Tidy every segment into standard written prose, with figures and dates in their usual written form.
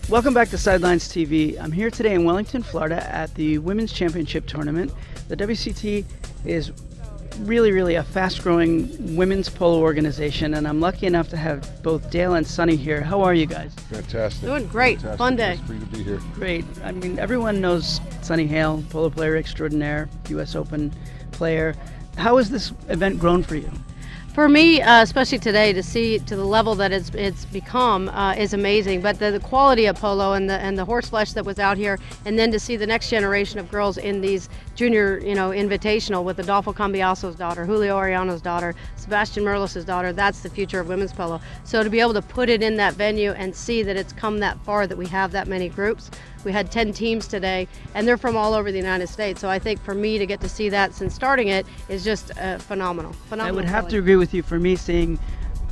Welcome back to Sidelines TV. I'm here today in Wellington, Florida at the Women's Championship Tournament. The WCT is really a fast-growing women's polo organization, and I'm lucky enough to have both Dale and Sunny here. How are you guys? Fantastic. Doing great. Fantastic. Fun day. It's free to be here. Great. I mean, everyone knows Sunny Hale, polo player extraordinaire, U.S. Open player. How has this event grown for you? For me, especially today, to see to the level that it's become is amazing. But the quality of polo and the horse flesh that was out here, and then to see the next generation of girls in these junior, invitational with Adolfo Cambiaso's daughter, Julio Arellano's daughter, Sebastian Merlos' daughter, that's the future of women's polo. So to be able to put it in that venue and see that it's come that far, that we have that many groups. We had 10 teams today, and they're from all over the United States. So I think for me to get to see that since starting it is just phenomenal. I would have to agree with you. For me, seeing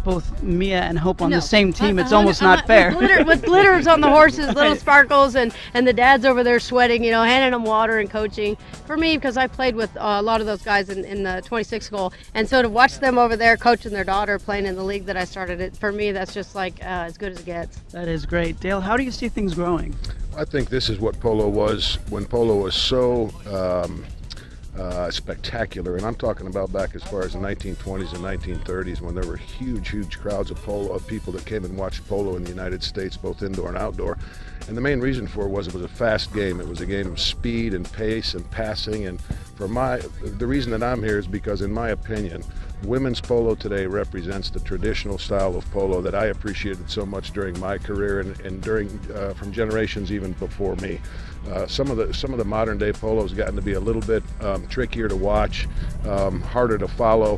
both Mia and Hope on the same team, it's almost not fair. With glitters on the horses, little sparkles, and the dads over there sweating, handing them water and coaching. For me, because I played with a lot of those guys in the 26 goal, and so to watch them over there coaching their daughter playing in the league that I started, for me, that's just like as good as it gets. That is great. Dale, how do you see things growing? I think this is what polo was when polo was so spectacular, and I'm talking about back as far as the 1920s and 1930s, when there were huge crowds of people that came and watched polo in the United States, both indoor and outdoor. And the main reason for it was a fast game. It was a game of speed and pace and passing. And the reason that I'm here is because, in my opinion, women's polo today represents the traditional style of polo that I appreciated so much during my career and during from generations even before me. Some of the modern day polo has gotten to be a little bit trickier to watch, harder to follow.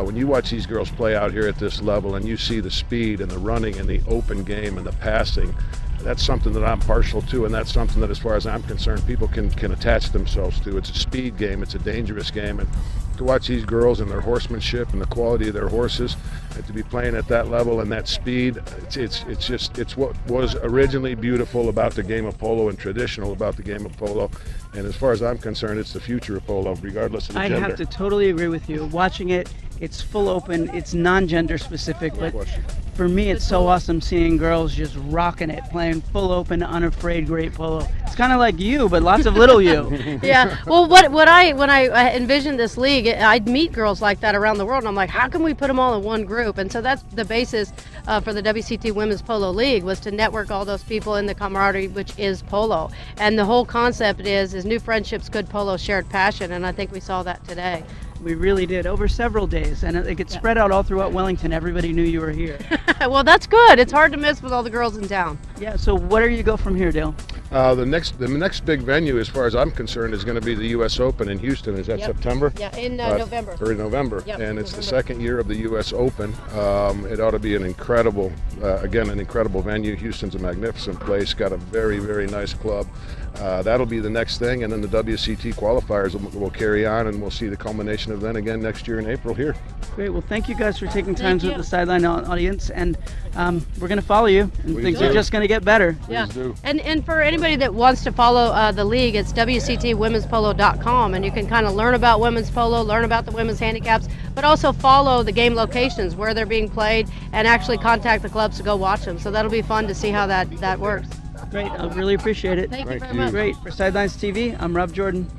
When you watch these girls play out here at this level and you see the speed and the running and the open game and the passing, that's something that I'm partial to, and that's something that, as far as I'm concerned, people can attach themselves to. It's a speed game, it's a dangerous game, and to watch these girls and their horsemanship and the quality of their horses, and to be playing at that level and that speed, it's what was originally beautiful about the game of polo and traditional about the game of polo. And as far as I'm concerned, it's the future of polo, regardless of the gender. I have to totally agree with you. Watching it, it's full open, it's non-gender specific, but for me it's so awesome seeing girls just rocking it, playing full open, unafraid, great polo. It's kind of like you, but lots of little you. Yeah, well, when I envisioned this league, I'd meet girls like that around the world, and I'm like, how can we put them all in one group? And so that's the basis for the WCT Women's Polo League, was to network all those people in the camaraderie, which is polo. And the whole concept is new friendships, good polo, shared passion, and I think we saw that today. We really did, over several days, and it gets spread out all throughout Wellington. Everybody knew you were here. Well, that's good. It's hard to miss with all the girls in town. Yeah, so where do you go from here, Dale? The next big venue, as far as I'm concerned, is going to be the U.S. Open in Houston. Is that September? Yeah, in November. Or in November. Yep, and it's November. the second year of the U.S. Open. It ought to be an incredible, an incredible venue. Houston's a magnificent place, got a very nice club. That'll be the next thing, and then the WCT qualifiers will carry on, and we'll see the culmination of them again next year in April here. Great. Well, thank you guys for taking time with the sideline audience, and we're going to follow you, and things are just going to get better. Yeah. Please do. And for anybody that wants to follow the league, it's WCTWomen'sPolo.com, and you can kind of learn about women's polo, learn about the women's handicaps, but also follow the game locations where they're being played, and actually contact the clubs to go watch them. So that'll be fun to see how that works. Great. I really appreciate it. Thank you very much. Great. For Sidelines TV, I'm Rob Jordan.